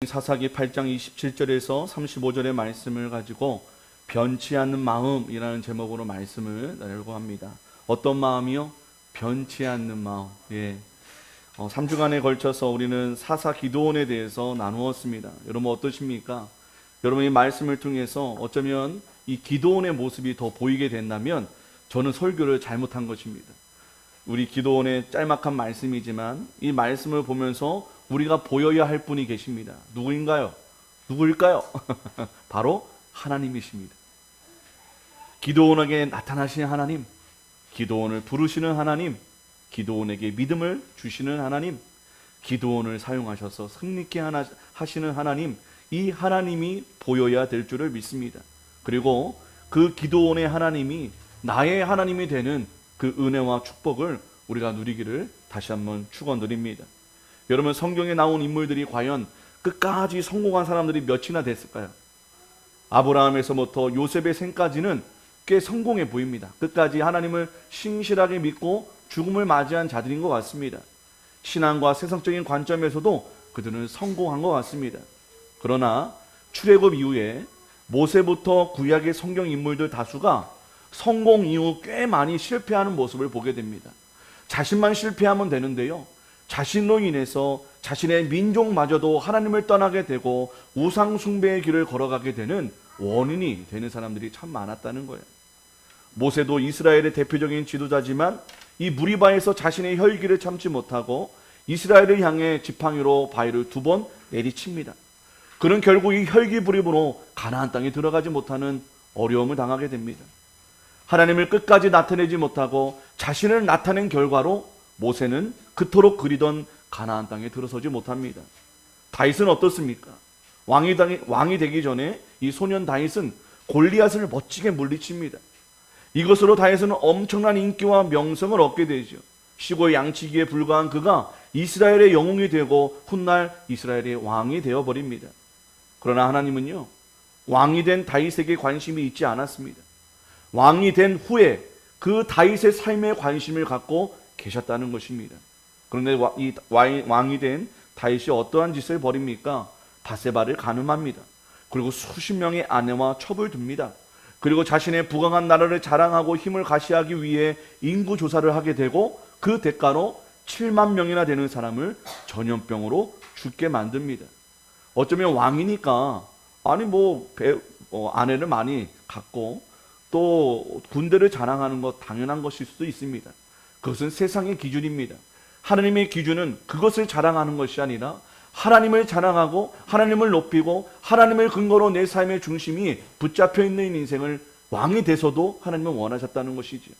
사사기 8장 27절에서 35절의 말씀을 가지고 변치 않는 마음이라는 제목으로 말씀을 나누려고 합니다. 어떤 마음이요? 변치 않는 마음. 3주간에 걸쳐서 우리는 사사 기드온에 대해서 나누었습니다. 여러분 어떠십니까? 여러분 이 말씀을 통해서 어쩌면 이 기드온의 모습이 더 보이게 된다면 저는 설교를 잘못한 것입니다. 우리 기드온의 짤막한 말씀이지만 이 말씀을 보면서 우리가 보여야 할 분이 계십니다. 누구인가요? 누구일까요? 바로 하나님이십니다. 기드온에게 나타나신 하나님, 기드온을 부르시는 하나님, 기드온에게 믿음을 주시는 하나님, 기드온을 사용하셔서 승리케 하시는 하나님, 이 하나님이 보여야 될 줄을 믿습니다. 그리고 그 기드온의 하나님이 나의 하나님이 되는 그 은혜와 축복을 우리가 누리기를 다시 한번 축원드립니다. 여러분 성경에 나온 인물들이 과연 끝까지 성공한 사람들이 몇이나 됐을까요? 아브라함에서부터 요셉의 생까지는 꽤 성공해 보입니다. 끝까지 하나님을 신실하게 믿고 죽음을 맞이한 자들인 것 같습니다. 신앙과 세상적인 관점에서도 그들은 성공한 것 같습니다. 그러나 출애굽 이후에 모세부터 구약의 성경 인물들 다수가 성공 이후 꽤 많이 실패하는 모습을 보게 됩니다. 자신만 실패하면 되는데요, 자신으로 인해서 자신의 민족마저도 하나님을 떠나게 되고 우상 숭배의 길을 걸어가게 되는 원인이 되는 사람들이 참 많았다는 거예요. 모세도 이스라엘의 대표적인 지도자지만 이 무리바에서 자신의 혈기를 참지 못하고 이스라엘을 향해 지팡이로 바위를 2번 내리칩니다. 그는 결국 이 혈기 부림으로 가나안 땅에 들어가지 못하는 어려움을 당하게 됩니다. 하나님을 끝까지 나타내지 못하고 자신을 나타낸 결과로 모세는 그토록 그리던 가나안 땅에 들어서지 못합니다. 다윗은 어떻습니까? 왕이 되기 전에 이 소년 다윗은 골리앗을 멋지게 물리칩니다. 이것으로 다윗은 엄청난 인기와 명성을 얻게 되죠. 시골 양치기에 불과한 그가 이스라엘의 영웅이 되고 훗날 이스라엘의 왕이 되어버립니다. 그러나 하나님은요, 왕이 된 다윗에게 관심이 있지 않았습니다. 왕이 된 후에 그 다윗의 삶에 관심을 갖고 계셨다는 것입니다. 그런데 이 왕이 된 다윗이 어떠한 짓을 벌입니까? 바세바를 간음합니다. 그리고 수십 명의 아내와 첩을 둡니다. 그리고 자신의 부강한 나라를 자랑하고 힘을 가시하기 위해 인구 조사를 하게 되고 그 대가로 7만 명이나 되는 사람을 전염병으로 죽게 만듭니다. 어쩌면 왕이니까 아내를 많이 갖고 또 군대를 자랑하는 것 당연한 것일 수도 있습니다. 그것은 세상의 기준입니다. 하나님의 기준은 그것을 자랑하는 것이 아니라 하나님을 자랑하고 하나님을 높이고 하나님을 근거로 내 삶의 중심이 붙잡혀 있는 인생을 왕이 돼서도 하나님은 원하셨다는 것이죠.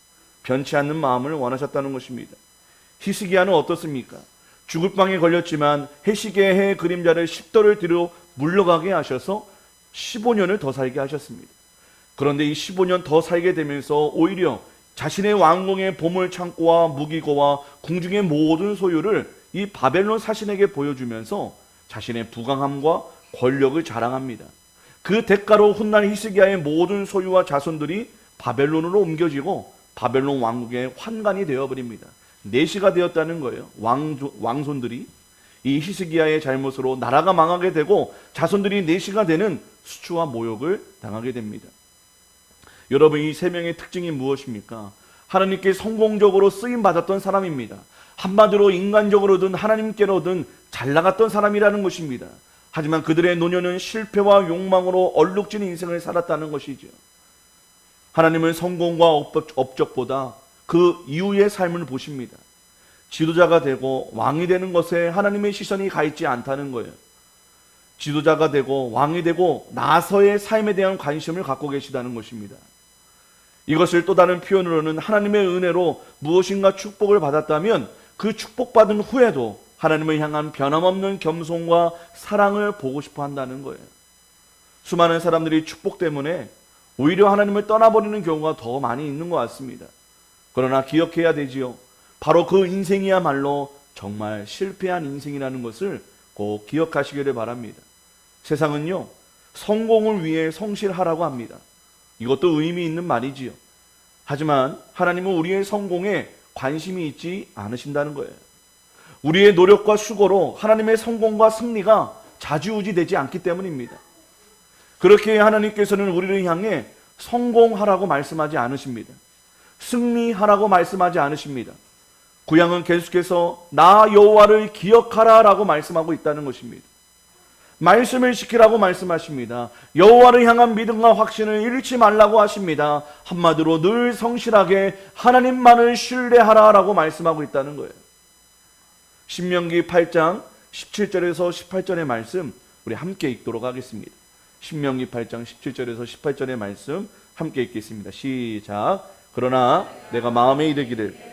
변치 않는 마음을 원하셨다는 것입니다. 히스기야는 어떻습니까? 죽을 방에 걸렸지만 해시계의 해 그림자를 10돌을 뒤로 물러가게 하셔서 15년을 더 살게 하셨습니다. 그런데 이 15년 더 살게 되면서 오히려 자신의 왕궁의 보물 창고와 무기고와 궁중의 모든 소유를 이 바벨론 사신에게 보여주면서 자신의 부강함과 권력을 자랑합니다. 그 대가로 훗날 히스기야의 모든 소유와 자손들이 바벨론으로 옮겨지고 바벨론 왕국의 환관이 되어버립니다. 내시가 되었다는 거예요. 왕손들이 이 히스기야의 잘못으로 나라가 망하게 되고 자손들이 내시가 되는 수치와 모욕을 당하게 됩니다. 여러분 이 세 명의 특징이 무엇입니까? 하나님께 성공적으로 쓰임받았던 사람입니다. 한마디로 인간적으로든 하나님께로든 잘나갔던 사람이라는 것입니다. 하지만 그들의 노년은 실패와 욕망으로 얼룩진 인생을 살았다는 것이죠. 하나님은 성공과 업적보다 그 이후의 삶을 보십니다. 지도자가 되고 왕이 되는 것에 하나님의 시선이 가 있지 않다는 거예요. 지도자가 되고 왕이 되고 나서의 삶에 대한 관심을 갖고 계시다는 것입니다. 이것을 또 다른 표현으로는 하나님의 은혜로 무엇인가 축복을 받았다면 그 축복받은 후에도 하나님을 향한 변함없는 겸손과 사랑을 보고 싶어 한다는 거예요. 수많은 사람들이 축복 때문에 오히려 하나님을 떠나버리는 경우가 더 많이 있는 것 같습니다. 그러나 기억해야 되지요. 바로 그 인생이야말로 정말 실패한 인생이라는 것을 꼭 기억하시기를 바랍니다. 세상은요, 성공을 위해 성실하라고 합니다. 이것도 의미 있는 말이지요. 하지만 하나님은 우리의 성공에 관심이 있지 않으신다는 거예요. 우리의 노력과 수고로 하나님의 성공과 승리가 좌지우지되지 않기 때문입니다. 그렇게 하나님께서는 우리를 향해 성공하라고 말씀하지 않으십니다. 승리하라고 말씀하지 않으십니다. 구약은 계속해서 나 여호와를 기억하라 라고 말씀하고 있다는 것입니다. 말씀을 지키라고 말씀하십니다. 여호와를 향한 믿음과 확신을 잃지 말라고 하십니다. 한마디로 늘 성실하게 하나님만을 신뢰하라 라고 말씀하고 있다는 거예요. 신명기 8장 17절에서 18절의 말씀 우리 함께 읽도록 하겠습니다. 신명기 8장 17절에서 18절의 말씀 함께 읽겠습니다. 시작. 그러나 내가 마음에 이르기를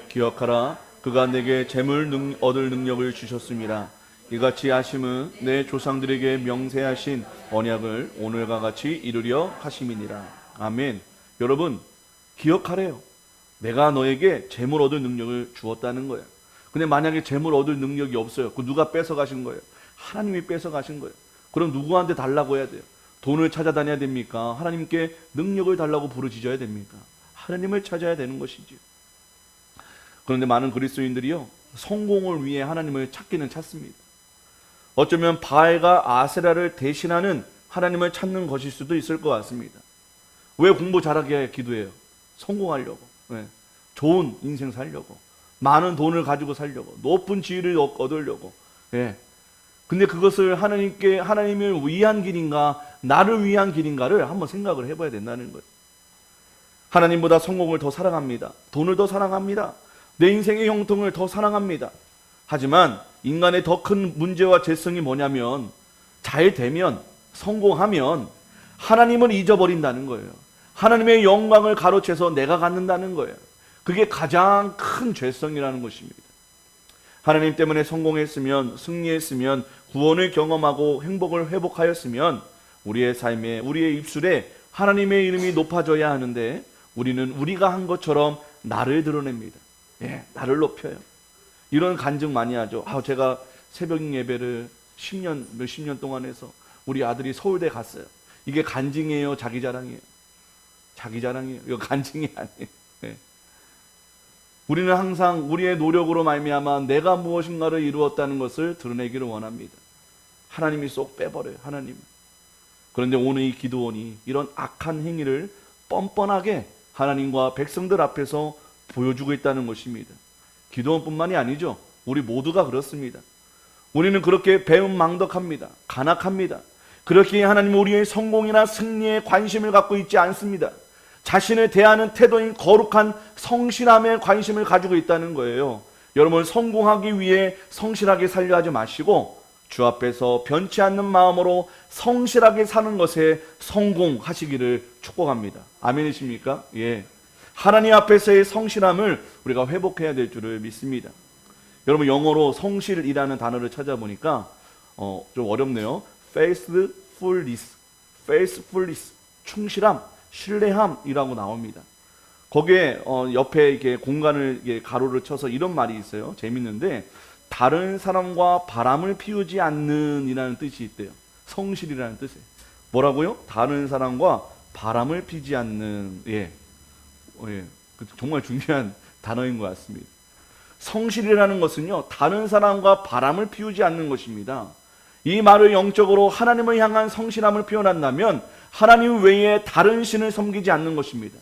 기억하라. 그가 내게 재물 얻을 능력을 주셨습니다. 이같이 하심은 내 조상들에게 명세하신 언약을 오늘과 같이 이루려 하심이니라. 아멘. 여러분 기억하래요. 내가 너에게 재물 얻을 능력을 주었다는 거예요. 근데 만약에 재물 얻을 능력이 없어요. 그 누가 뺏어가신 거예요? 하나님이 뺏어가신 거예요. 그럼 누구한테 달라고 해야 돼요? 돈을 찾아다녀야 됩니까? 하나님께 능력을 달라고 부르짖어야 됩니까? 하나님을 찾아야 되는 것이지요. 그런데 많은 그리스도인들이요 성공을 위해 하나님을 찾기는 찾습니다. 어쩌면 바알과 아세라를 대신하는 하나님을 찾는 것일 수도 있을 것 같습니다. 왜 공부 잘하게 기도해요? 성공하려고. 네. 좋은 인생 살려고. 많은 돈을 가지고 살려고. 높은 지위를 얻으려고. 네. 근데 그것을 하나님을 위한 길인가 나를 위한 길인가를 한번 생각을 해봐야 된다는 거예요. 하나님보다 성공을 더 사랑합니다. 돈을 더 사랑합니다. 내 인생의 형통을 더 사랑합니다. 하지만 인간의 더 큰 문제와 죄성이 뭐냐면 잘 되면 성공하면 하나님을 잊어버린다는 거예요. 하나님의 영광을 가로채서 내가 갖는다는 거예요. 그게 가장 큰 죄성이라는 것입니다. 하나님 때문에 성공했으면 승리했으면 구원을 경험하고 행복을 회복하였으면 우리의 삶에 우리의 입술에 하나님의 이름이 높아져야 하는데 우리는 우리가 한 것처럼 나를 드러냅니다. 예, 나를 높여요. 이런 간증 많이 하죠. 제가 새벽 예배를 몇십 년 동안 해서 우리 아들이 서울대 갔어요. 이게 간증이에요? 자기 자랑이에요? 자기 자랑이에요. 이거 간증이 아니에요. 예. 우리는 항상 우리의 노력으로 말미암아 내가 무엇인가를 이루었다는 것을 드러내기를 원합니다. 하나님이 쏙 빼버려요. 하나님. 그런데 오늘 이 기드온이 이런 악한 행위를 뻔뻔하게 하나님과 백성들 앞에서 보여주고 있다는 것입니다. 기드온뿐만이 아니죠. 우리 모두가 그렇습니다. 우리는 그렇게 배은망덕합니다. 간악합니다. 그렇게 하나님 우리의 성공이나 승리에 관심을 갖고 있지 않습니다. 자신을 대하는 태도인 거룩한 성실함에 관심을 가지고 있다는 거예요. 여러분 성공하기 위해 성실하게 살려 하지 마시고 주 앞에서 변치 않는 마음으로 성실하게 사는 것에 성공하시기를 축복합니다. 아멘이십니까? 예. 하나님 앞에서의 성실함을 우리가 회복해야 될 줄을 믿습니다. 여러분 영어로 성실이라는 단어를 찾아보니까 좀 어렵네요. faithfulness, 충실함, 신뢰함이라고 나옵니다. 거기에 옆에 이렇게 공간을 이렇게 가로를 쳐서 이런 말이 있어요. 재밌는데 다른 사람과 바람을 피우지 않는 이라는 뜻이 있대요. 성실이라는 뜻이에요. 뭐라고요? 다른 사람과 바람을 피지 않는. 예, 정말 중요한 단어인 것 같습니다. 성실이라는 것은요, 다른 사람과 바람을 피우지 않는 것입니다. 이 말을 영적으로 하나님을 향한 성실함을 표현한다면 하나님 외에 다른 신을 섬기지 않는 것입니다.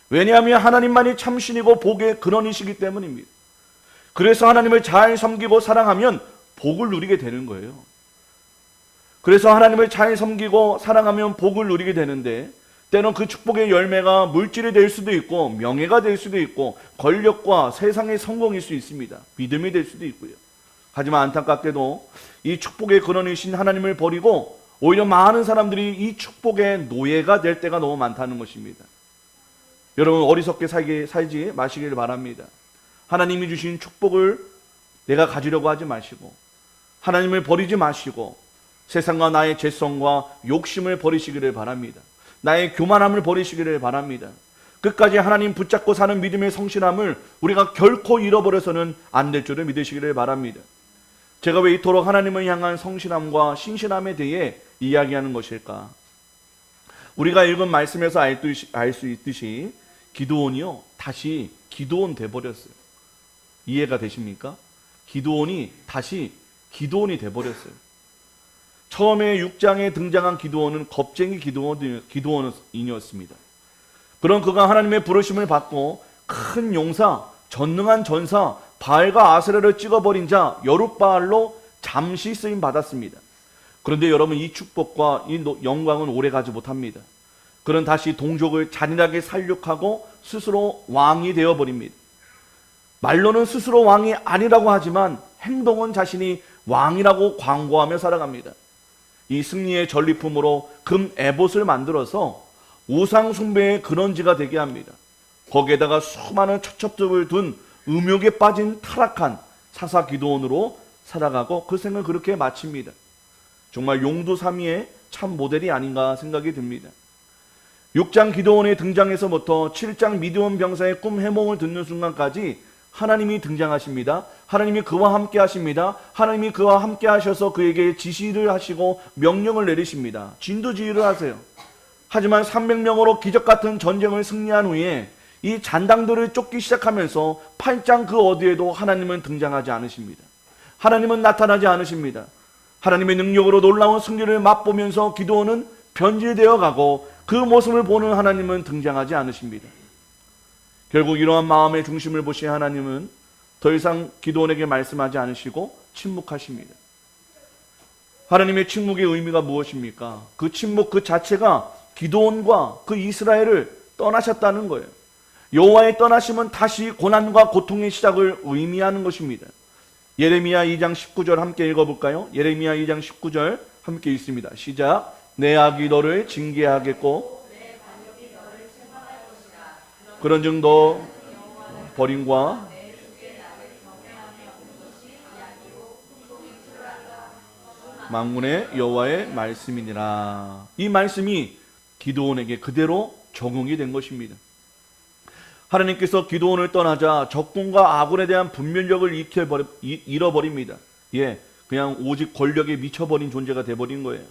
왜냐하면 하나님만이 참 신이고 복의 근원이시기 때문입니다. 그래서 하나님을 잘 섬기고 사랑하면 복을 누리게 되는 거예요. 그래서 하나님을 잘 섬기고 사랑하면 복을 누리게 되는데 때론 그 축복의 열매가 물질이 될 수도 있고 명예가 될 수도 있고 권력과 세상의 성공일 수 있습니다. 믿음이 될 수도 있고요. 하지만 안타깝게도 이 축복의 근원이신 하나님을 버리고 오히려 많은 사람들이 이 축복의 노예가 될 때가 너무 많다는 것입니다. 여러분 어리석게 살지 마시길 바랍니다. 하나님이 주신 축복을 내가 가지려고 하지 마시고 하나님을 버리지 마시고 세상과 나의 죄성과 욕심을 버리시기를 바랍니다. 나의 교만함을 버리시기를 바랍니다. 끝까지 하나님 붙잡고 사는 믿음의 성실함을 우리가 결코 잃어버려서는 안 될 줄을 믿으시기를 바랍니다. 제가 왜 이토록 하나님을 향한 성실함과 신실함에 대해 이야기하는 것일까? 우리가 읽은 말씀에서 알 수 있듯이 기드온이요 다시 기드온 돼버렸어요. 이해가 되십니까? 기드온이 다시 기드온이 돼버렸어요. 처음에 6장에 등장한 기드온은 겁쟁이 기드온이었습니다. 그런 그가 하나님의 부르심을 받고 큰 용사, 전능한 전사 바알과 아세라를 찍어버린 자 여룻바알로 잠시 쓰임 받았습니다. 그런데 여러분, 이 축복과 이 영광은 오래가지 못합니다. 그는 다시 동족을 잔인하게 살육하고 스스로 왕이 되어버립니다. 말로는 스스로 왕이 아니라고 하지만 행동은 자신이 왕이라고 광고하며 살아갑니다. 이 승리의 전리품으로 금 에봇을 만들어서 우상 숭배의 근원지가 되게 합니다. 거기에다가 수많은 첩첩들을 둔 음욕에 빠진 타락한 사사 기드온으로 살아가고 그 생을 그렇게 마칩니다. 정말 용두삼위의 참 모델이 아닌가 생각이 듭니다. 6장 기드온의 등장에서부터 7장 미디온 병사의 꿈 해몽을 듣는 순간까지 하나님이 등장하십니다. 하나님이 그와 함께 하십니다. 하나님이 그와 함께 하셔서 그에게 지시를 하시고 명령을 내리십니다. 진두지휘를 하세요. 하지만 300명으로 기적같은 전쟁을 승리한 후에 이 잔당들을 쫓기 시작하면서 8장 그 어디에도 하나님은 등장하지 않으십니다. 하나님은 나타나지 않으십니다. 하나님의 능력으로 놀라운 승리를 맛보면서 기드온은 변질되어 가고 그 모습을 보는 하나님은 등장하지 않으십니다. 결국 이러한 마음의 중심을 보신 하나님은 더 이상 기드온에게 말씀하지 않으시고 침묵하십니다. 하나님의 침묵의 의미가 무엇입니까? 그 침묵 그 자체가 기드온과 그 이스라엘을 떠나셨다는 거예요. 여호와의 떠나심은 다시 고난과 고통의 시작을 의미하는 것입니다. 예레미야 2장 19절 함께 읽어볼까요? 예레미야 2장 19절 함께 읽습니다. 시작. 내 악이 너를 징계하겠고 그런즉 너 버림과 만군의 여호와의 말씀이니라. 이 말씀이 기드온에게 그대로 적용이 된 것입니다. 하나님께서 기드온을 떠나자 적군과 아군에 대한 분별력을 잃어버립니다. 그냥 오직 권력에 미쳐버린 존재가 돼버린 거예요.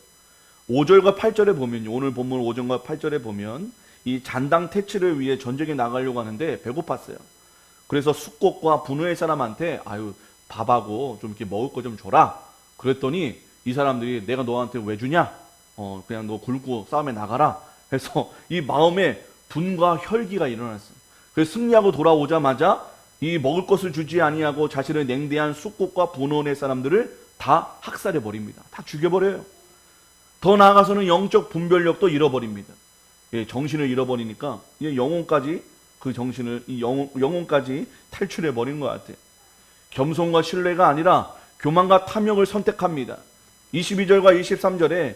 5절과 8절에 보면, 오늘 본문 5절과 8절에 보면 이 잔당 퇴치를 위해 전쟁에 나가려고 하는데 배고팠어요. 그래서 숙곡과 분우의 사람한테 밥하고 좀 이렇게 먹을 거 좀 줘라. 그랬더니 이 사람들이 내가 너한테 왜 주냐? 그냥 너 굶고 싸움에 나가라. 해서 이 마음에 분과 혈기가 일어났어요. 그래서 승리하고 돌아오자마자 이 먹을 것을 주지 아니하고 자신을 냉대한 숙곡과 분원의 사람들을 다 학살해 버립니다. 다 죽여버려요. 더 나아가서는 영적 분별력도 잃어버립니다. 정신을 잃어버리니까 영혼까지 그 정신을 영혼까지 탈출해 버린 것 같아요. 겸손과 신뢰가 아니라 교만과 탐욕을 선택합니다. 22절과 23절에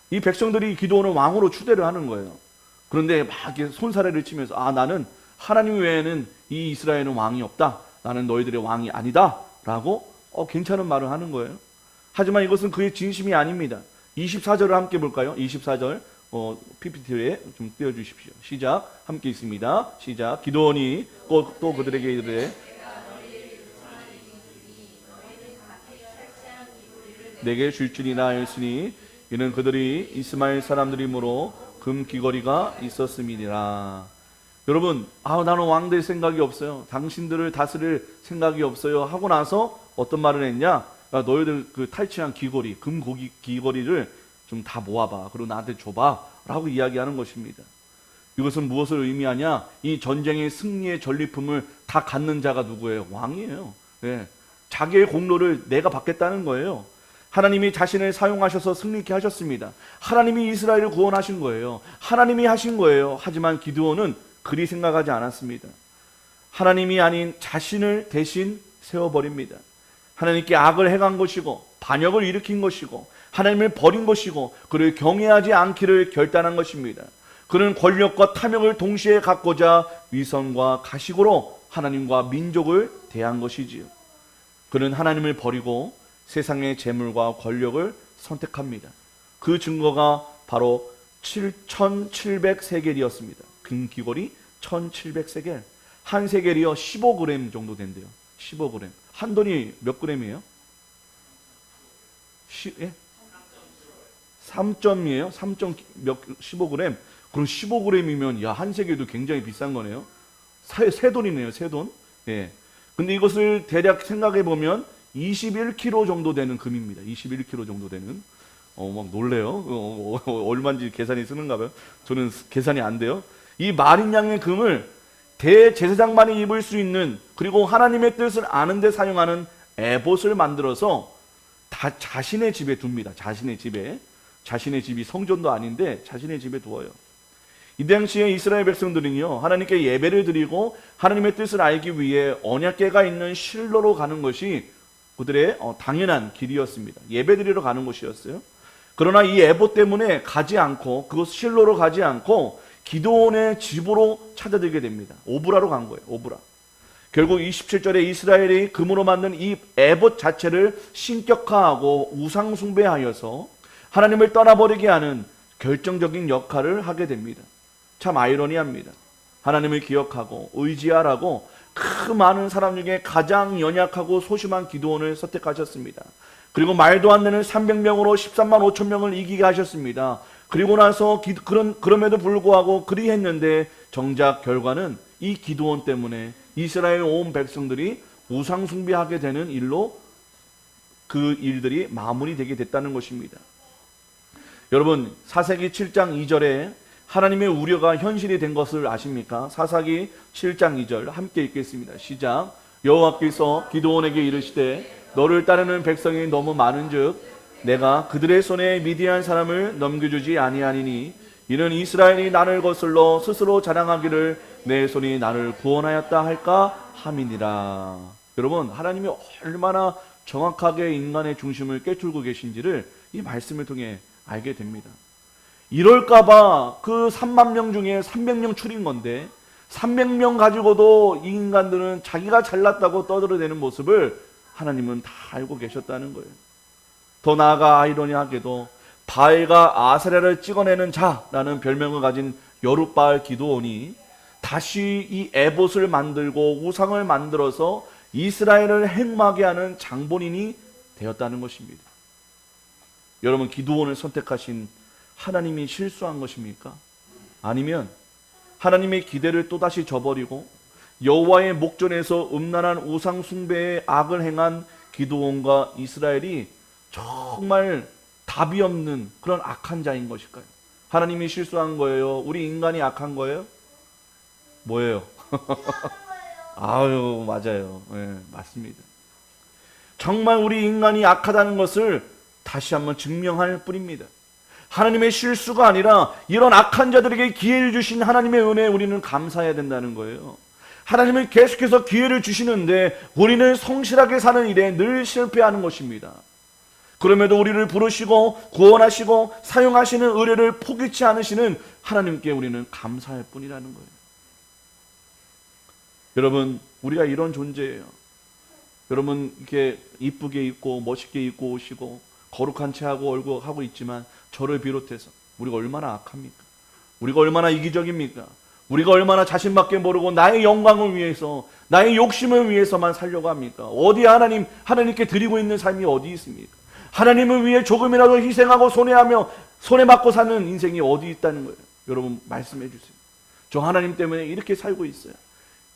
이 백성들이 기드온을 왕으로 추대를 하는 거예요. 그런데 막 이렇게 손사래를 치면서 나는 하나님 외에는 이 이스라엘은 왕이 없다. 나는 너희들의 왕이 아니다. 라고 괜찮은 말을 하는 거예요. 하지만 이것은 그의 진심이 아닙니다. 24절을 함께 볼까요? 24절 PPT에 좀 띄워주십시오. 시작. 함께 있습니다. 시작. 기드온이 또 그들에게 이르되 내게 줄 줄이나 하였으니 이는 그들이 이스마엘 사람들이므로 금 귀걸이가 있었음이니라. 여러분, 나는 왕 될 생각이 없어요. 당신들을 다스릴 생각이 없어요. 하고 나서 어떤 말을 했냐? 너희들 그 탈취한 귀걸이, 금 귀걸이를 좀 다 모아봐. 그리고 나한테 줘봐. 라고 이야기하는 것입니다. 이것은 무엇을 의미하냐? 이 전쟁의 승리의 전리품을 다 갖는 자가 누구예요? 왕이에요. 자기의 공로를 내가 받겠다는 거예요. 하나님이 자신을 사용하셔서 승리케 하셨습니다. 하나님이 이스라엘을 구원하신 거예요. 하나님이 하신 거예요. 하지만 기드온은 그리 생각하지 않았습니다. 하나님이 아닌 자신을 대신 세워버립니다. 하나님께 악을 행한 것이고 반역을 일으킨 것이고 하나님을 버린 것이고 그를 경외하지 않기를 결단한 것입니다. 그는 권력과 탐욕을 동시에 갖고자 위선과 가식으로 하나님과 민족을 대한 것이지요. 그는 하나님을 버리고 세상의 재물과 권력을 선택합니다. 그 증거가 바로 7,700세겔이었습니다. 금 귀걸이 1,700세겔. 한 세겔이요 15g 정도 된대요. 15g. 한 돈이 몇 g이에요? 3점이에요? 3점 몇 15g? 그럼 15g이면 한 세겔도 굉장히 비싼 거네요. 새 돈이네요, 새 돈. 예. 근데 이것을 대략 생각해 보면 21kg 정도 되는 금입니다. 21kg 정도 되는. 막 놀래요. 얼마인지 계산이 쓰는가 봐요. 저는 계산이 안 돼요. 이 마린 양의 금을 대제사장만이 입을 수 있는, 그리고 하나님의 뜻을 아는데 사용하는 에봇을 만들어서 다 자신의 집에 둡니다. 자신의 집에. 자신의 집이 성전도 아닌데 자신의 집에 두어요. 이 당시에 이스라엘 백성들은요, 하나님께 예배를 드리고 하나님의 뜻을 알기 위해 언약궤가 있는 실로로 가는 것이 그들의 당연한 길이었습니다. 예배 드리러 가는 곳이었어요. 그러나 이 에봇 때문에 가지 않고, 그곳 실로로 가지 않고 기드온의 집으로 찾아들게 됩니다. 오브라로 간 거예요. 오브라. 결국 27절에 이스라엘이 금으로 만든 이 에봇 자체를 신격화하고 우상 숭배하여서 하나님을 떠나버리게 하는 결정적인 역할을 하게 됩니다. 참 아이러니합니다. 하나님을 기억하고 의지하라고 그 많은 사람 중에 가장 연약하고 소심한 기드온을 선택하셨습니다. 그리고 말도 안 되는 300명으로 13만 5천 명을 이기게 하셨습니다. 그리고 나서 그럼에도 불구하고 그리 했는데 정작 결과는 이 기드온 때문에 이스라엘 온 백성들이 우상 숭배하게 되는 일로 그 일들이 마무리되게 됐다는 것입니다. 여러분, 사사기 7장 2절에 하나님의 우려가 현실이 된 것을 아십니까? 사사기 7장 2절 함께 읽겠습니다. 시작. 여호와께서 기드온에게 이르시되 너를 따르는 백성이 너무 많은즉 내가 그들의 손에 미디안 사람을 넘겨주지 아니하니니 이는 이스라엘이 나를 거슬러 스스로 자랑하기를 내 손이 나를 구원하였다 할까 함이니라. 여러분, 하나님이 얼마나 정확하게 인간의 중심을 꿰뚫고 계신지를 이 말씀을 통해 알게 됩니다. 이럴까봐 그 3만 명 중에 300명 추린 건데 300명 가지고도 이 인간들은 자기가 잘났다고 떠들어대는 모습을 하나님은 다 알고 계셨다는 거예요. 더 나아가 아이러니하게도 바알과 아세라를 찍어내는 자라는 별명을 가진 여룻바알 기드온이 다시 이 에봇을 만들고 우상을 만들어서 이스라엘을 행하게 하는 장본인이 되었다는 것입니다. 여러분, 기드온을 선택하신 하나님이 실수한 것입니까? 아니면 하나님의 기대를 또다시 저버리고 여호와의 목전에서 음란한 우상 숭배의 악을 행한 기드온과 이스라엘이 정말 답이 없는 그런 악한 자인 것일까요? 하나님이 실수한 거예요? 우리 인간이 악한 거예요? 뭐예요? 아유, 맞아요. 네, 맞습니다. 정말 우리 인간이 악하다는 것을 다시 한번 증명할 뿐입니다. 하나님의 실수가 아니라 이런 악한 자들에게 기회를 주신 하나님의 은혜에 우리는 감사해야 된다는 거예요. 하나님은 계속해서 기회를 주시는데 우리는 성실하게 사는 일에 늘 실패하는 것입니다. 그럼에도 우리를 부르시고 구원하시고 사용하시는 의뢰를 포기치 않으시는 하나님께 우리는 감사할 뿐이라는 거예요. 여러분, 우리가 이런 존재예요. 여러분, 이렇게 이쁘게 입고 멋있게 입고 오시고 거룩한 채 하고 있지만 저를 비롯해서 우리가 얼마나 악합니까? 우리가 얼마나 이기적입니까? 우리가 얼마나 자신밖에 모르고 나의 영광을 위해서, 나의 욕심을 위해서만 살려고 합니까? 어디 하나님께 드리고 있는 삶이 어디 있습니까? 하나님을 위해 조금이라도 희생하고 손해맞고 사는 인생이 어디 있다는 거예요? 여러분, 말씀해 주세요. 저 하나님 때문에 이렇게 살고 있어요.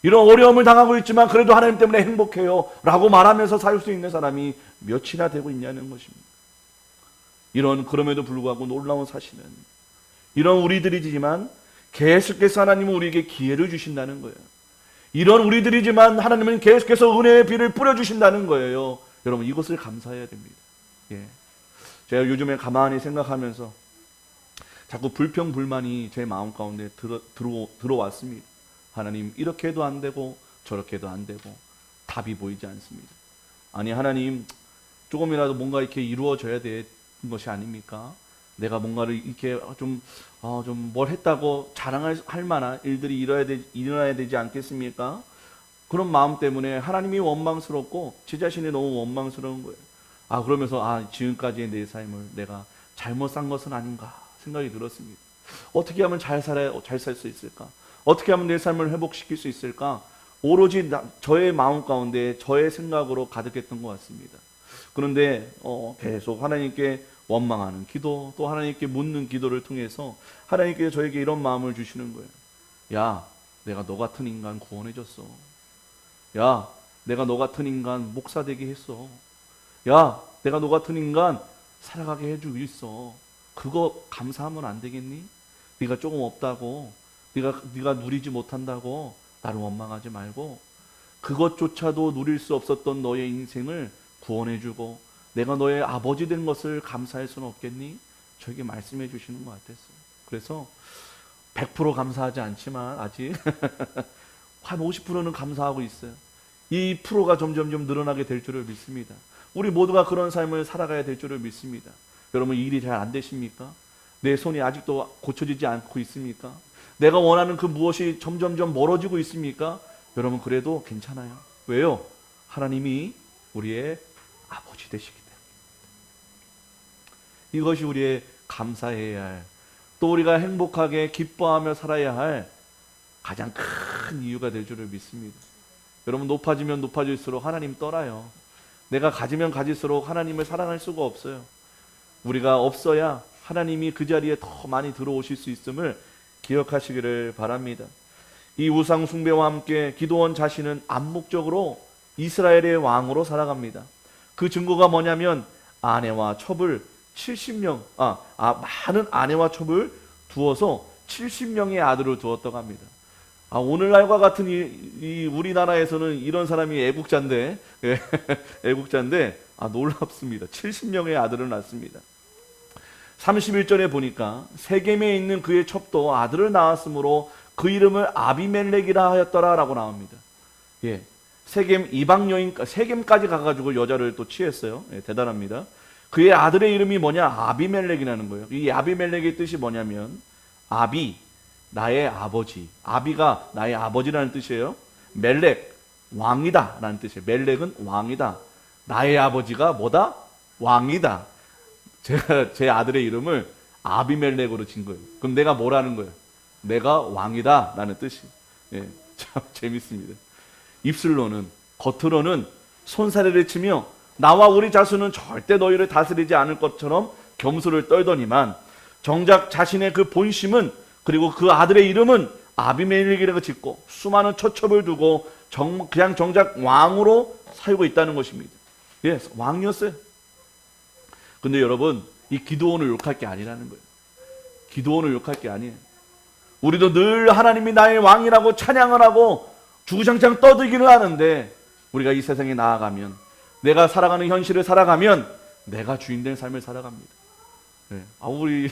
이런 어려움을 당하고 있지만 그래도 하나님 때문에 행복해요 라고 말하면서 살 수 있는 사람이 몇이나 되고 있냐는 것입니다. 그럼에도 불구하고 놀라운 사실은 이런 우리들이지만 계속해서 하나님은 우리에게 기회를 주신다는 거예요. 이런 우리들이지만 하나님은 계속해서 은혜의 비를 뿌려주신다는 거예요. 여러분, 이것을 감사해야 됩니다. 예. 제가 요즘에 가만히 생각하면서 자꾸 불평불만이 제 마음 가운데 들어왔습니다. 하나님, 이렇게 해도 안 되고 저렇게 해도 안 되고 답이 보이지 않습니다. 아니, 하나님, 조금이라도 뭔가 이렇게 이루어져야 되는 것이 아닙니까? 내가 뭔가를 이렇게 좀 뭘 했다고 자랑할 만한 일들이 일어나야 되지 않겠습니까? 그런 마음 때문에 하나님이 원망스럽고 제 자신이 너무 원망스러운 거예요. 그러면서 지금까지의 내 삶을 내가 잘못 산 것은 아닌가 생각이 들었습니다. 어떻게 하면 잘 살 수 있을까? 어떻게 하면 내 삶을 회복시킬 수 있을까? 오로지 저의 마음 가운데 저의 생각으로 가득했던 것 같습니다. 그런데 계속 하나님께 원망하는 기도, 또 하나님께 묻는 기도를 통해서 하나님께 저에게 이런 마음을 주시는 거예요. 야, 내가 너 같은 인간 구원해줬어. 야, 내가 너 같은 인간 목사 되게 했어. 야, 내가 너 같은 인간 살아가게 해주고 있어. 그거 감사하면 안 되겠니? 네가 조금 없다고, 네가 누리지 못한다고 나를 원망하지 말고, 그것조차도 누릴 수 없었던 너의 인생을 구원해주고 내가 너의 아버지 된 것을 감사할 수는 없겠니? 저에게 말씀해 주시는 것 같았어요. 그래서 100% 감사하지 않지만 아직 한 50%는 감사하고 있어요. 이 프로가 점점점 늘어나게 될 줄을 믿습니다. 우리 모두가 그런 삶을 살아가야 될 줄을 믿습니다. 여러분, 일이 잘 안 되십니까? 내 손이 아직도 고쳐지지 않고 있습니까? 내가 원하는 그 무엇이 점점점 멀어지고 있습니까? 여러분, 그래도 괜찮아요. 왜요? 하나님이 우리의 아버지 되시기 때문에. 이것이 우리의 감사해야 할, 또 우리가 행복하게 기뻐하며 살아야 할 가장 큰 이유가 될 줄을 믿습니다. 여러분, 높아지면 높아질수록 하나님 떠나요. 내가 가지면 가질수록 하나님을 사랑할 수가 없어요. 우리가 없어야 하나님이 그 자리에 더 많이 들어오실 수 있음을 기억하시기를 바랍니다. 이 우상 숭배와 함께 기드온 자신은 암묵적으로 이스라엘의 왕으로 살아갑니다. 그 증거가 뭐냐면 아내와 첩을 70명, 많은 아내와 첩을 두어서 70명의 아들을 두었다고 합니다. 오늘날과 같은 이 우리나라에서는 이런 사람이 애국자인데, 애국자인데, 놀랍습니다. 70명의 아들을 낳습니다. 31절에 보니까 세겜에 있는 그의 첩도 아들을 낳았으므로 그 이름을 아비멜렉이라 하였더라 라고 나옵니다. 세겜 이방 여인, 세겜까지 가가지고 여자를 또 취했어요. 대단합니다. 그의 아들의 이름이 뭐냐? 아비멜렉이라는 거예요. 이 아비멜렉의 뜻이 뭐냐면 아비, 나의 아버지. 아비가 나의 아버지라는 뜻이에요. 멜렉, 왕이다 라는 뜻이에요. 멜렉은 왕이다. 나의 아버지가 뭐다? 왕이다. 제가 제 아들의 이름을 아비멜렉으로 진 거예요. 그럼 내가 뭐라는 거예요? 내가 왕이다 라는 뜻이. 참 재밌습니다. 입술로는, 겉으로는 손사래를 치며 나와 우리 자손은 절대 너희를 다스리지 않을 것처럼 겸수를 떨더니만 정작 자신의 그 본심은, 그리고 그 아들의 이름은 아비멜렉이라고 짓고 수많은 처첩을 두고 그냥 정작 왕으로 살고 있다는 것입니다. 왕이었어요. 근데 여러분, 이 기드온을 욕할 게 아니라는 거예요. 기드온을 욕할 게 아니에요. 우리도 늘 하나님이 나의 왕이라고 찬양을 하고 주구장창 떠들기를 하는데, 우리가 이 세상에 나아가면, 내가 살아가는 현실을 살아가면 내가 주인된 삶을 살아갑니다. 우리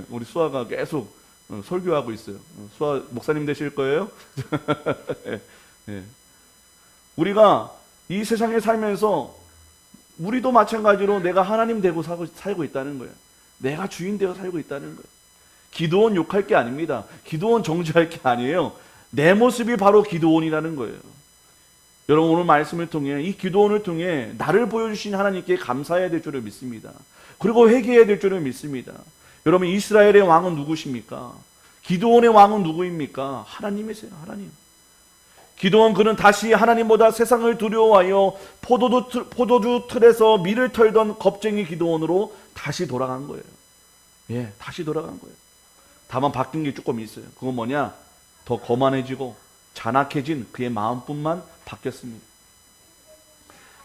우리 수아가 계속 설교하고 있어요. 수아 목사님 되실 거예요? 우리가 이 세상에 살면서 우리도 마찬가지로 내가 하나님 되고 살고 있다는 거예요. 내가 주인 되어 살고 있다는 거예요. 기드온 욕할 게 아닙니다. 기드온 정죄할 게 아니에요. 내 모습이 바로 기드온이라는 거예요. 여러분, 오늘 말씀을 통해, 이 기드온을 통해 나를 보여주신 하나님께 감사해야 될 줄을 믿습니다. 그리고 회개해야 될 줄을 믿습니다. 여러분, 이스라엘의 왕은 누구십니까? 기드온의 왕은 누구입니까? 하나님이세요. 하나님. 기드온, 그는 다시 하나님보다 세상을 두려워하여 포도주 틀에서 밀을 털던 겁쟁이 기드온으로 다시 돌아간 거예요. 다시 돌아간 거예요. 다만 바뀐 게 조금 있어요. 그건 뭐냐? 더 거만해지고 잔악해진 그의 마음뿐만 바뀌었습니다.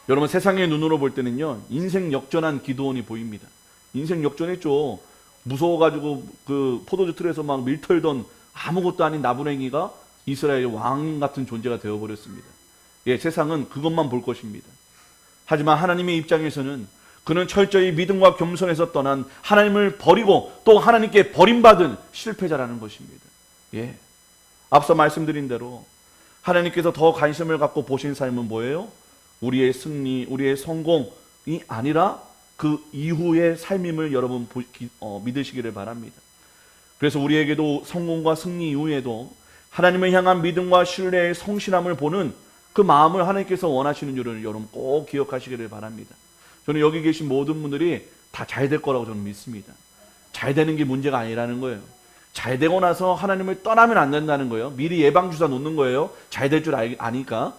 여러분, 세상의 눈으로 볼 때는요, 인생 역전한 기드온이 보입니다. 인생 역전했죠. 무서워가지고 그 포도주 틀에서 막 밀 털던 아무것도 아닌 나부랭이가 이스라엘 왕 같은 존재가 되어버렸습니다. 세상은 그것만 볼 것입니다. 하지만 하나님의 입장에서는 그는 철저히 믿음과 겸손에서 떠난, 하나님을 버리고 또 하나님께 버림받은 실패자라는 것입니다. 앞서 말씀드린 대로 하나님께서 더 관심을 갖고 보신 삶은 뭐예요? 우리의 승리, 우리의 성공이 아니라 그 이후의 삶임을 여러분 믿으시기를 바랍니다. 그래서 우리에게도 성공과 승리 이후에도 하나님을 향한 믿음과 신뢰의 성실함을 보는 그 마음을 하나님께서 원하시는 줄을 여러분 꼭 기억하시기를 바랍니다. 저는 여기 계신 모든 분들이 다 잘 될 거라고 저는 믿습니다. 잘 되는 게 문제가 아니라는 거예요. 잘 되고 나서 하나님을 떠나면 안 된다는 거예요. 미리 예방주사 놓는 거예요. 잘 될 줄 아니까.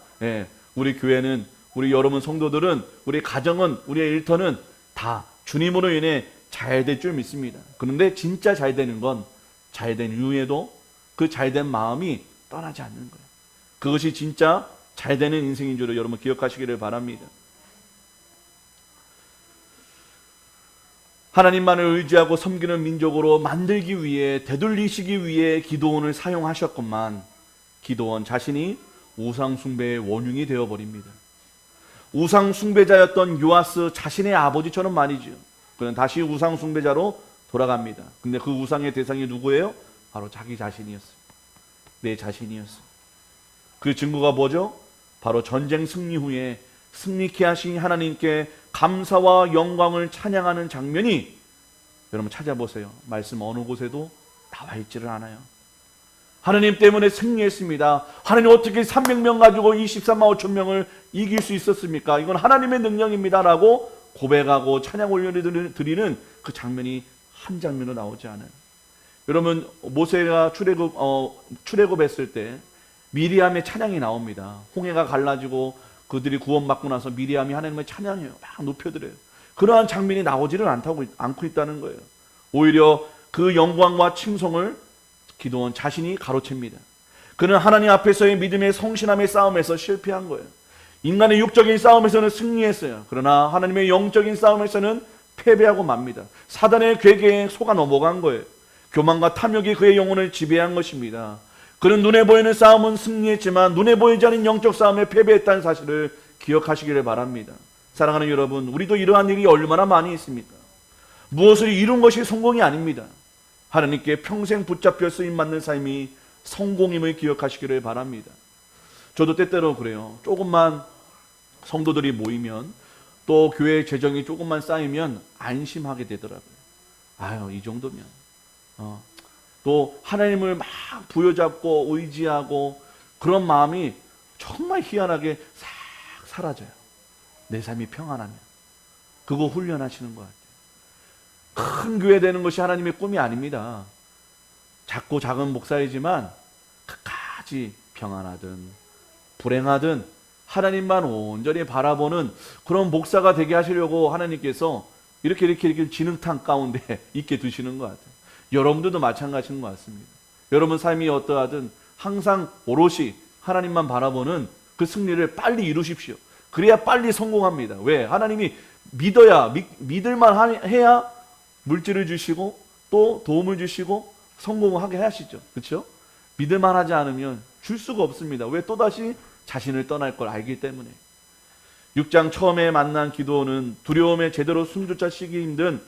우리 교회는, 우리 여러분 성도들은, 우리 가정은, 우리의 일터는 다 주님으로 인해 잘 될 줄 믿습니다. 그런데 진짜 잘 되는 건 잘 된 이후에도 그 잘된 마음이 떠나지 않는 거예요. 그것이 진짜 잘되는 인생인 줄을 여러분 기억하시기를 바랍니다. 하나님만을 의지하고 섬기는 민족으로 만들기 위해, 되돌리시기 위해 기드온을 사용하셨건만 기드온 자신이 우상숭배의 원흉이 되어버립니다. 우상숭배자였던 요아스 자신의 아버지처럼 말이죠. 그는 다시 우상숭배자로 돌아갑니다. 근데 그 우상의 대상이 누구예요? 바로 자기 자신이었어요. 내 자신이었어요. 그 증거가 뭐죠? 바로 전쟁 승리 후에 승리케 하신 하나님께 감사와 영광을 찬양하는 장면이, 여러분 찾아보세요. 말씀 어느 곳에도 나와 있지를 않아요. 하나님 때문에 승리했습니다. 하나님 어떻게 300명 가지고 23만 5천 명을 이길 수 있었습니까? 이건 하나님의 능력입니다 라고 고백하고 찬양 올려드리는 그 장면이 한 장면도 나오지 않아요. 여러분 모세가 출애굽했을 때 미리암의 찬양이 나옵니다. 홍해가 갈라지고 그들이 구원받고 나서 미리암이 하나님의 찬양해요. 막 높여드려요. 그러한 장면이 나오지를 않고 있다는 거예요. 오히려 그 영광과 칭송을 기드온 자신이 가로챕니다. 그는 하나님 앞에서의 믿음의 성신함의 싸움에서 실패한 거예요. 인간의 육적인 싸움에서는 승리했어요. 그러나 하나님의 영적인 싸움에서는 패배하고 맙니다. 사단의 괴계에 속아 넘어간 거예요. 교만과 탐욕이 그의 영혼을 지배한 것입니다. 그는 눈에 보이는 싸움은 승리했지만 눈에 보이지 않는 영적 싸움에 패배했다는 사실을 기억하시기를 바랍니다. 사랑하는 여러분, 우리도 이러한 일이 얼마나 많이 있습니까? 무엇을 이룬 것이 성공이 아닙니다. 하나님께 평생 붙잡혀 쓰임받는 삶이 성공임을 기억하시기를 바랍니다. 저도 때때로 그래요. 조금만 성도들이 모이면, 또 교회 재정이 조금만 쌓이면 안심하게 되더라고요. 아유, 이 정도면 또 하나님을 막 부여잡고 의지하고 그런 마음이 정말 희한하게 싹 사라져요. 내 삶이 평안하면. 그거 훈련하시는 것 같아요. 큰 교회 되는 것이 하나님의 꿈이 아닙니다. 작고 작은 목사이지만 끝까지 평안하든 불행하든 하나님만 온전히 바라보는 그런 목사가 되게 하시려고 하나님께서 이렇게 진흙탕 가운데 있게 두시는 것 같아요. 여러분들도 마찬가지인 것 같습니다. 여러분 삶이 어떠하든 항상 오롯이 하나님만 바라보는 그 승리를 빨리 이루십시오. 그래야 빨리 성공합니다. 왜? 하나님이 믿을만 해야 물질을 주시고 또 도움을 주시고 성공을 하게 하시죠. 그렇죠? 믿을만 하지 않으면 줄 수가 없습니다. 왜? 또다시 자신을 떠날 걸 알기 때문에. 6장 처음에 만난 기드온은 두려움에 제대로 숨조차 쉬기 힘든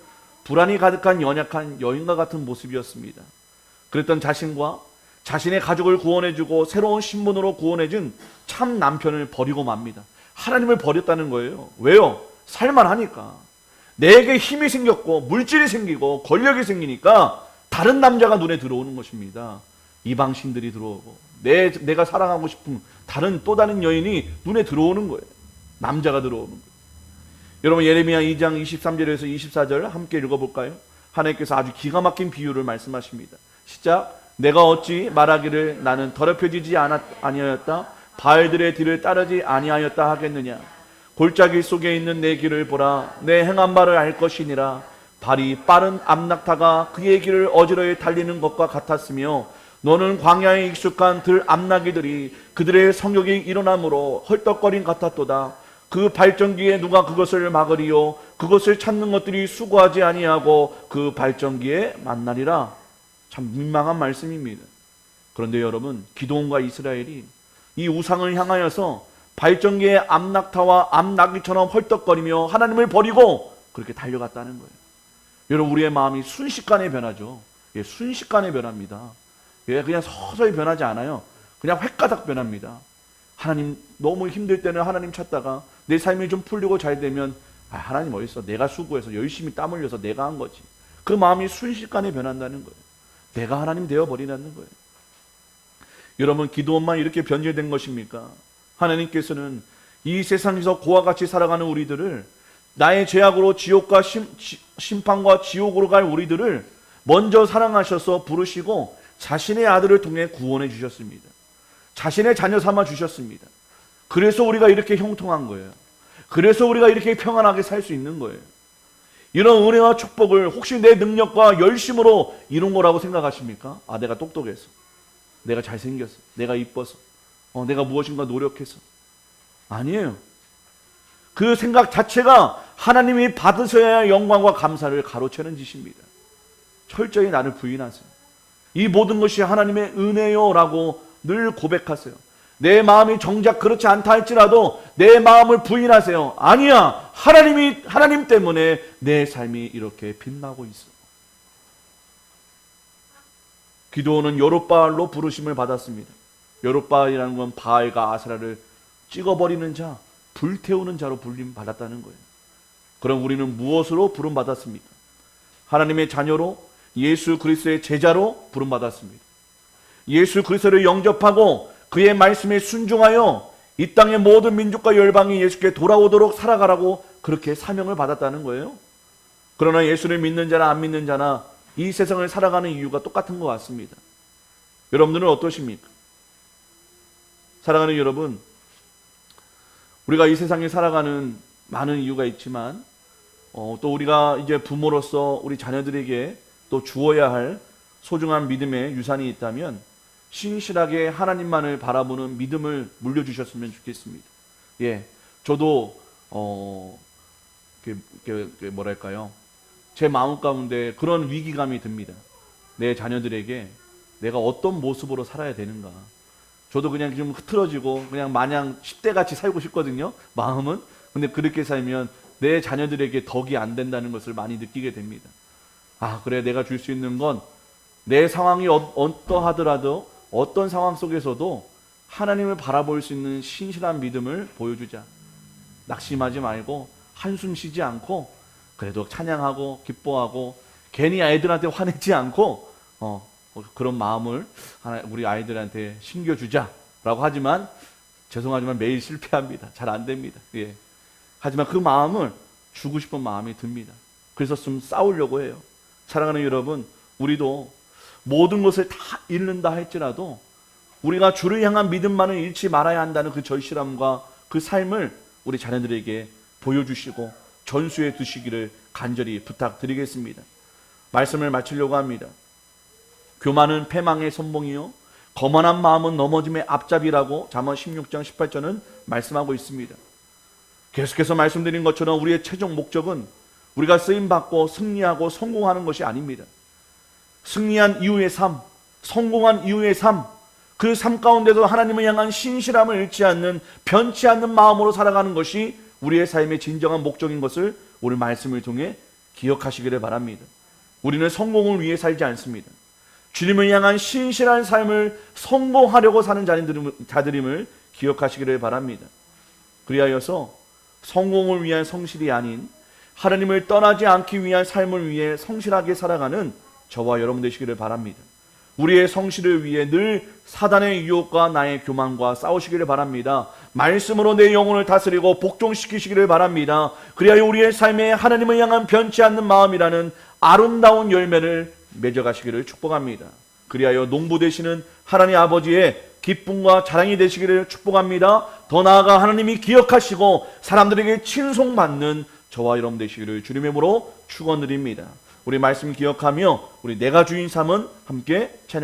불안이 가득한 연약한 여인과 같은 모습이었습니다. 그랬던 자신과 자신의 가족을 구원해주고 새로운 신분으로 구원해준 참 남편을 버리고 맙니다. 하나님을 버렸다는 거예요. 왜요? 살만하니까. 내게 힘이 생겼고 물질이 생기고 권력이 생기니까 다른 남자가 눈에 들어오는 것입니다. 이방신들이 들어오고 내가 사랑하고 싶은 또 다른 여인이 눈에 들어오는 거예요. 남자가 들어오는 거예요. 여러분 예레미야 2장 23절에서 24절 함께 읽어볼까요? 하나님께서 아주 기가 막힌 비유를 말씀하십니다. 시작. 내가 어찌 말하기를 나는 더럽혀지지 아니하였다, 바알들의 뒤를 따르지 아니하였다 하겠느냐. 골짜기 속에 있는 내 길을 보라. 내 행한 바를 알 것이니라. 발이 빠른 암낙타가 그의 길을 어지러이 달리는 것과 같았으며 너는 광야에 익숙한 들 암나귀들이 그들의 성욕이 일어남으로 헐떡거림 같았도다. 그 발전기에 누가 그것을 막으리요. 그것을 찾는 것들이 수고하지 아니하고 그 발전기에 만나리라. 참 민망한 말씀입니다. 그런데 여러분, 기드온과 이스라엘이 이 우상을 향하여서 발전기의 암낙타와 암나귀처럼 헐떡거리며 하나님을 버리고 그렇게 달려갔다는 거예요. 여러분, 우리의 마음이 순식간에 변하죠. 예, 순식간에 변합니다. 예, 그냥 서서히 변하지 않아요. 그냥 획가닥 변합니다. 하나님 너무 힘들 때는 하나님 찾다가 내 삶이 좀 풀리고 잘 되면 하나님 어디 있어? 내가 수고해서 열심히 땀 흘려서 내가 한 거지. 그 마음이 순식간에 변한다는 거예요. 내가 하나님 되어버리라는 거예요. 여러분, 기드온만 이렇게 변질된 것입니까? 하나님께서는 이 세상에서 고와 같이 살아가는 우리들을, 나의 죄악으로 지옥과 심판과 지옥으로 갈 우리들을 먼저 사랑하셔서 부르시고 자신의 아들을 통해 구원해 주셨습니다. 자신의 자녀 삼아 주셨습니다. 그래서 우리가 이렇게 형통한 거예요. 그래서 우리가 이렇게 평안하게 살 수 있는 거예요. 이런 은혜와 축복을 혹시 내 능력과 열심으로 이룬 거라고 생각하십니까? 내가 똑똑해서, 내가 잘생겨서, 내가 이뻐서, 내가 무엇인가 노력해서. 아니에요. 그 생각 자체가 하나님이 받으셔야 할 영광과 감사를 가로채는 짓입니다. 철저히 나를 부인하세요. 이 모든 것이 하나님의 은혜요 라고 늘 고백하세요. 내 마음이 정작 그렇지 않다 할지라도 내 마음을 부인하세요. 아니야, 하나님 때문에 내 삶이 이렇게 빛나고 있어. 기드온은 여룻바알로 부르심을 받았습니다. 여룻바알이라는 건 바알과 아세라를 찍어버리는 자, 불태우는 자로 불림 받았다는 거예요. 그럼 우리는 무엇으로 부름 받았습니까? 하나님의 자녀로, 예수 그리스도의 제자로 부름 받았습니다. 예수 그리스도를 영접하고 그의 말씀에 순종하여 이 땅의 모든 민족과 열방이 예수께 돌아오도록 살아가라고 그렇게 사명을 받았다는 거예요. 그러나 예수를 믿는 자나 안 믿는 자나 이 세상을 살아가는 이유가 똑같은 것 같습니다. 여러분들은 어떠십니까? 사랑하는 여러분, 우리가 이 세상에 살아가는 많은 이유가 있지만 또 우리가 이제 부모로서 우리 자녀들에게 또 주어야 할 소중한 믿음의 유산이 있다면 신실하게 하나님만을 바라보는 믿음을 물려주셨으면 좋겠습니다. 예, 저도 뭐랄까요, 제 마음 가운데 그런 위기감이 듭니다. 내 자녀들에게 내가 어떤 모습으로 살아야 되는가. 저도 그냥 좀 흐트러지고 그냥 마냥 10대 같이 살고 싶거든요, 마음은. 근데 그렇게 살면 내 자녀들에게 덕이 안 된다는 것을 많이 느끼게 됩니다. 그래, 내가 줄 수 있는 건 내 상황이 어떠하더라도 어떤 상황 속에서도 하나님을 바라볼 수 있는 신실한 믿음을 보여주자. 낙심하지 말고 한숨 쉬지 않고 그래도 찬양하고 기뻐하고 괜히 아이들한테 화내지 않고 그런 마음을 우리 아이들한테 심겨주자라고 하지만 죄송하지만 매일 실패합니다. 잘 안 됩니다. 예. 하지만 그 마음을 주고 싶은 마음이 듭니다. 그래서 좀 싸우려고 해요. 사랑하는 여러분, 우리도 모든 것을 다 잃는다 할지라도 우리가 주를 향한 믿음만을 잃지 말아야 한다는 그 절실함과 그 삶을 우리 자녀들에게 보여주시고 전수해 두시기를 간절히 부탁드리겠습니다. 말씀을 마치려고 합니다. 교만은 패망의 선봉이요 거만한 마음은 넘어짐의 앞잡이라고 잠언 16장 18절은 말씀하고 있습니다. 계속해서 말씀드린 것처럼 우리의 최종 목적은 우리가 쓰임받고 승리하고 성공하는 것이 아닙니다. 승리한 이후의 삶, 성공한 이후의 삶, 그 삶 가운데도 하나님을 향한 신실함을 잃지 않는, 변치 않는 마음으로 살아가는 것이 우리의 삶의 진정한 목적인 것을 오늘 말씀을 통해 기억하시기를 바랍니다. 우리는 성공을 위해 살지 않습니다. 주님을 향한 신실한 삶을 성공하려고 사는 자들임을 기억하시기를 바랍니다. 그리하여서 성공을 위한 성실이 아닌 하나님을 떠나지 않기 위한 삶을 위해 성실하게 살아가는 저와 여러분 되시기를 바랍니다. 우리의 성실을 위해 늘 사단의 유혹과 나의 교만과 싸우시기를 바랍니다. 말씀으로 내 영혼을 다스리고 복종시키시기를 바랍니다. 그리하여 우리의 삶에 하나님을 향한 변치 않는 마음이라는 아름다운 열매를 맺어가시기를 축복합니다. 그리하여 농부 되시는 하나님 아버지의 기쁨과 자랑이 되시기를 축복합니다. 더 나아가 하나님이 기억하시고 사람들에게 칭송받는 저와 여러분 되시기를 주님의 이름으로 축원드립니다. 우리 말씀 기억하며 우리 내가 주인 삶은 함께 찬양